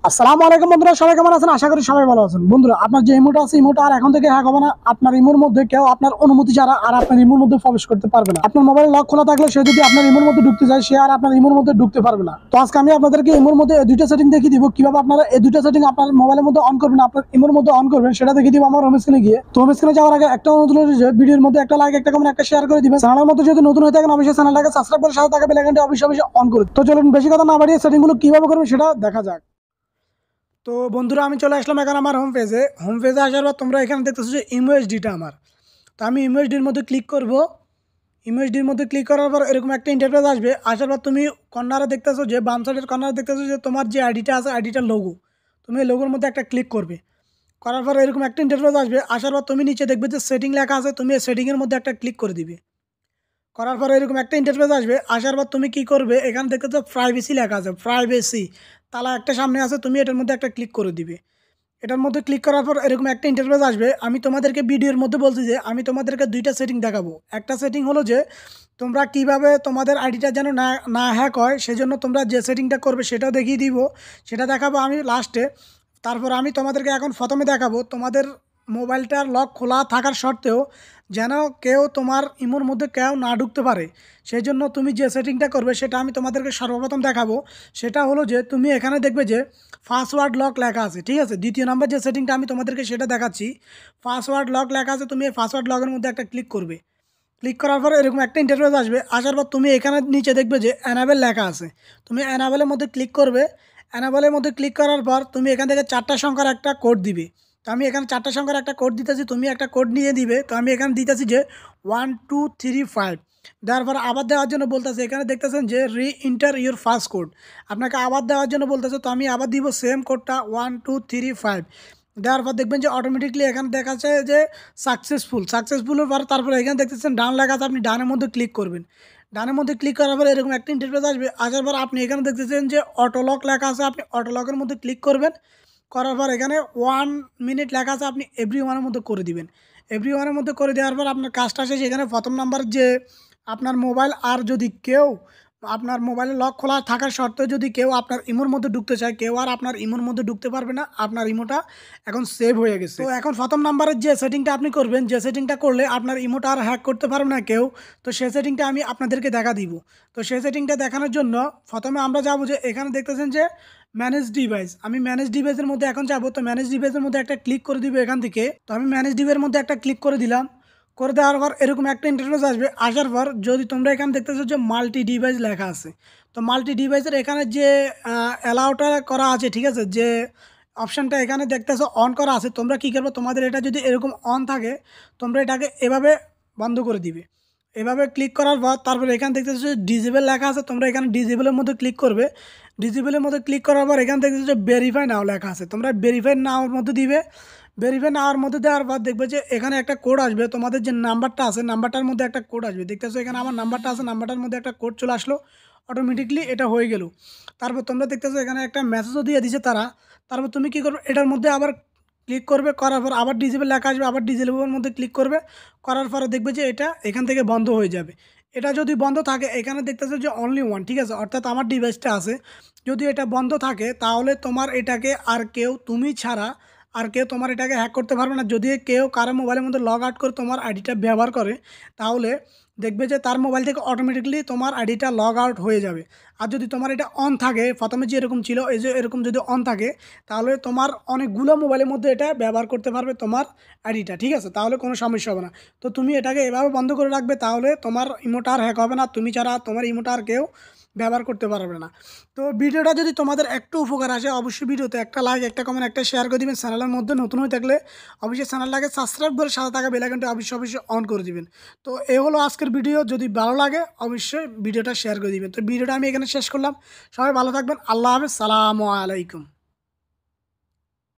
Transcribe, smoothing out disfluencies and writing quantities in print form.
আসসালামু আলাইকুম বন্ধুরা, সবাই কেমন আছেন? আশা করি সবাই ভালো আছেন। বন্ধুরা, আপনার যে ইমোটা আছে, ইমোটা আর এখন থেকে হ্যাক হবে না। আপনার ইমোর মধ্যে কেউ আপনার অনুমতি ছাড়া আর আপনার ইমোর মধ্যে প্রবেশ করতে পারবে না। আপনার মোবাইল লক খোলা থাকলে সে যদি আপনার ইমোর মধ্যে ঢুকতে যায়, সে আর আপনার ইমোর মধ্যে ঢুকতে পারবে না। তো আজকে আমি আপনাদেরকে ইমোর মধ্যে এই দুইটা সেটিং দেখিয়ে দিব, কিভাবে আপনারা এই দুইটা সেটিং আপনার মোবাইলের মধ্যে অন করবেন, আপনার ইমোর মধ্যে অন করবেন, সেটা দেখিয়ে দিব আমার হোম স্ক্রিনে গিয়ে। তো হোম স্ক্রিনে যাওয়ার আগে একটা অনুরোধ রয়েছে যে ভিডিওর মধ্যে একটা লাইক, একটা কমেন্ট, একটা শেয়ার করে দিবেন। চ্যানেলের মধ্যে যদি নতুন হয়ে থাকেন, অবশ্যই চ্যানেলটাকে সাবস্ক্রাইব করে সাথে থাকা বেল আইকনটি অবশ্যই অন করুন। তো চলুন বেশি কথা না বাড়িয়ে সেটিংগুলো কিভাবে করবেন সেটা দেখা যাক। তো বন্ধুরা, আমি চলে আসলাম এখন আমার হোম পেজে আসার পর তোমরা এখানে দেখতেছো যে ইমোএসডিটা আমার। তো আমি ইমোএসডির মধ্যে ক্লিক করব। ইমোএসডির মধ্যে ক্লিক করার পর এরকম একটা ইন্টারফেস আসবে। আসার পর তুমি কর্নারে দেখতেছো যে বাম সাইডের কর্নারে দেখতেছো যে তোমার যে আইডিটা আছে, আইডিটার লোগো। তুমি এই লোগোর মধ্যে একটা ক্লিক করবে। করার পর এরকম একটা ইন্টারফেস আসবে। আসার পর তুমি নিচে দেখবে যে সেটিং লেখা আছে, তুমি এই সেটিংয়ের মধ্যে একটা ক্লিক করে দিবে। করার পর এরকম একটা ইন্টারফেস আসবে। আসার পর তুমি কি করবে, এখানে দেখতে তো প্রাইভেসি লেখা আছে, প্রাইভেসি তালা একটা সামনে আছে, তুমি এটার মধ্যে একটা ক্লিক করে দিবে। এটার মধ্যে ক্লিক করার পর এরকম একটা ইন্টারফেস আসবে। আমি তোমাদেরকে ভিডিওর মধ্যে বলছি যে আমি তোমাদেরকে দুইটা সেটিং দেখাবো। একটা সেটিং হলো যে তোমরা কিভাবে তোমাদের আইডিটা যেন না না হ্যাক হয়, সেজন্য তোমরা যে সেটিংটা করবে সেটাও দেখিয়ে দিব, সেটা দেখাবো আমি লাস্টে। তারপর আমি তোমাদেরকে এখন প্রথমে দেখাবো তোমাদের মোবাইলটার লক খোলা থাকার সত্ত্বেও যেন কেউ তোমার ইমোর মধ্যে কেউ না ঢুকতে পারে, সেই জন্য তুমি যে সেটিংটা করবে সেটা আমি তোমাদেরকে সর্বপ্রথম দেখাবো। সেটা হলো যে তুমি এখানে দেখবে যে পাসওয়ার্ড লক লেখা আছে, ঠিক আছে। দ্বিতীয় নাম্বার যে সেটিংটা আমি তোমাদেরকে সেটা দেখাচ্ছি, পাসওয়ার্ড লক লেখা আছে, তুমি এই পাসওয়ার্ড লগের মধ্যে একটা ক্লিক করবে। ক্লিক করার পর এরকম একটা ইন্টারফেস আসবে। আসার পর তুমি এখানে নিচে দেখবে যে অ্যানাবেল লেখা আছে, তুমি অ্যানাবেলের মধ্যে ক্লিক করবে। অ্যানাবেলের মধ্যে ক্লিক করার পর তুমি এখান থেকে 4টা সংখ্যার একটা কোড দিবে। তো আমি এখানে 4টা সংখ্যার একটা কোড দিতেছি, তুমি একটা কোড নিয়ে দিবে। তো আমি এখানে দিতেছি যে 1235। দেওয়ার পর আবার দেওয়ার জন্য বলতেছে, এখানে দেখতেছেন যে ইন্টার ইউর ফার্স্ট কোড, আপনাকে আবার দেওয়ার জন্য বলতেছে। তো আমি আবার দিব সেম কোডটা 1235। দেওয়ার পর দেখবেন যে অটোমেটিকলি এখানে দেখাচ্ছে যে সাকসেসফুলের পর তারপরে এখানে দেখতেছেন ডান লেখা আছে, আপনি ডানের মধ্যে ক্লিক করবেন। ডানের মধ্যে ক্লিক করার পর এরকম একটা ইন্টারফেস আসবে। আসার পর আপনি এখানে দেখতেছেন যে অটোলক লেখা আছে, আপনি অটোলকের মধ্যে ক্লিক করবেন। করার পর এখানে 1 মিনিট লেখা আছে, আপনি এভরিওয়ানের মধ্যে করে দিবেন। এভরিওয়ানের মধ্যে করে দেওয়ার পর আপনার কাজটা শেষ। এখানে প্রথম নাম্বার যে আপনার মোবাইল, আর যদি কেউ আপনার মোবাইলে লক খোলা থাকার সত্ত্বেও যদি কেউ আপনার ইমোর মধ্যে ঢুকতে চায়, কেউ আর আপনার ইমোর মধ্যে ঢুকতে পারবে না, আপনার ইমোটা এখন সেভ হয়ে গেছে। তো এখন প্রথম নাম্বারের যে সেটিংটা আপনি করবেন, যে সেটিংটা করলে আপনার ইমোটা আর হ্যাক করতে পারবে না কেউ, তো সেই সেটিংটা আমি আপনাদেরকে দেখা দিব। তো সেই সেটিংটা দেখানোর জন্য প্রথমে আমরা যাবো যে এখানে দেখতেছেন যে ম্যানেজ ডিভাইস, আমি ম্যানেজ ডিভাইসের মধ্যে এখন যাবো। তো ম্যানেজ ডিভাইসের মধ্যে একটা ক্লিক করে দিব এখান থেকে। তো আমি ম্যানেজ ডিভাইসের মধ্যে একটা ক্লিক করে দিলাম। করে দেওয়ার পর এরকম একটা ইন্টারফেস আসবে। আসার পর যদি তোমরা এখানে দেখতেছো যে মাল্টি ডিভাইস লেখা আছে, তো মাল্টি ডিভাইসের এখানে যে অ্যালাউটা করা আছে, ঠিক আছে, যে অপশানটা এখানে দেখতেছো অন করা আছে, তোমরা কী করবে, তোমাদের এটা যদি এরকম অন থাকে তোমরা এটাকে এভাবে বন্ধ করে দিবে। এভাবে ক্লিক করার পর তারপরে এখানে দেখতেছো যে ডিজেবল লেখা আছে, তোমরা এখানে ডিজেবলের মধ্যে ক্লিক করবে। ডিজেবলের মধ্যে ক্লিক করার পর এখানে দেখতেছো যে ভেরিফাই নাও লেখা আছে, তোমরা ভেরিফাই নাওর মধ্যে দিবে। ভেরিফাই নেওয়ার মধ্যে দেওয়ার পর দেখবে যে এখানে একটা কোড আসবে, তোমাদের যে নাম্বারটা আছে নাম্বারটার মধ্যে একটা কোড আসবে। দেখতেছো এখানে আমার নাম্বারটা আছে, নাম্বারটার মধ্যে একটা কোড চলে আসলো, অটোমেটিকলি এটা হয়ে গেল। তারপর তোমরা দেখতেছো এখানে একটা মেসেজও দিয়ে দিছে তারা। তারপর তুমি কী করবে, এটার মধ্যে আবার ক্লিক করবে। করার পর আবার ডিজেবল লেখা আসবে, আবার ডিজেবলের মধ্যে ক্লিক করবে। করার পরে দেখবে যে এটা এখান থেকে বন্ধ হয়ে যাবে। এটা যদি বন্ধ থাকে এখানে দেখতেছো যে অনলি ওয়ান, ঠিক আছে, অর্থাৎ আমার ডিভাইসটা আছে। যদি এটা বন্ধ থাকে তাহলে তোমার এটাকে আর কেউ, তুমি ছাড়া আর কেউ তোমার এটাকে হ্যাক করতে পারবে না। যদি কেউ কারো মোবাইলের মধ্যে লগ আউট করে তোমার আইডিটা ব্যবহার করে, তাহলে দেখবে যে তার মোবাইল থেকে অটোমেটিকলি তোমার আইডিটা লগ আউট হয়ে যাবে। আর যদি তোমার এটা অন থাকে, প্রথমে যে এরকম ছিল, এই যে এরকম যদি অন থাকে, তাহলে তোমার অনেকগুলো মোবাইলের মধ্যে এটা ব্যবহার করতে পারবে তোমার আইডিটা, ঠিক আছে, তাহলে কোনো সমস্যা হবে না। তো তুমি এটাকে এভাবে বন্ধ করে রাখবে, তাহলে তোমার ইমোটা আর হ্যাক হবে না, তুমি ছাড়া তোমার ইমোটা আর কেউ ব্যবহার করতে পারবে না। তো ভিডিওটা যদি তোমাদের একটু উপকার আসে, অবশ্যই ভিডিওতে একটা লাইক, একটা কমেন্ট, একটা শেয়ার করে দিবেন। চ্যানেলের মধ্যে নতুন হয়ে থাকলে অবশ্যই চ্যানেলটাকে সাবস্ক্রাইব করে সাথে থাকা বেল আইকনটা অবশ্যই অন করে দিবেন। তো এই হলো আজকের ভিডিও, যদি ভালো লাগে অবশ্যই ভিডিওটা শেয়ার করে দিবেন। তো ভিডিওটা আমি এখানে শেষ করলাম। সবাই ভালো থাকবেন, আল্লাহ হাফেজ, সালামু আলাইকুম।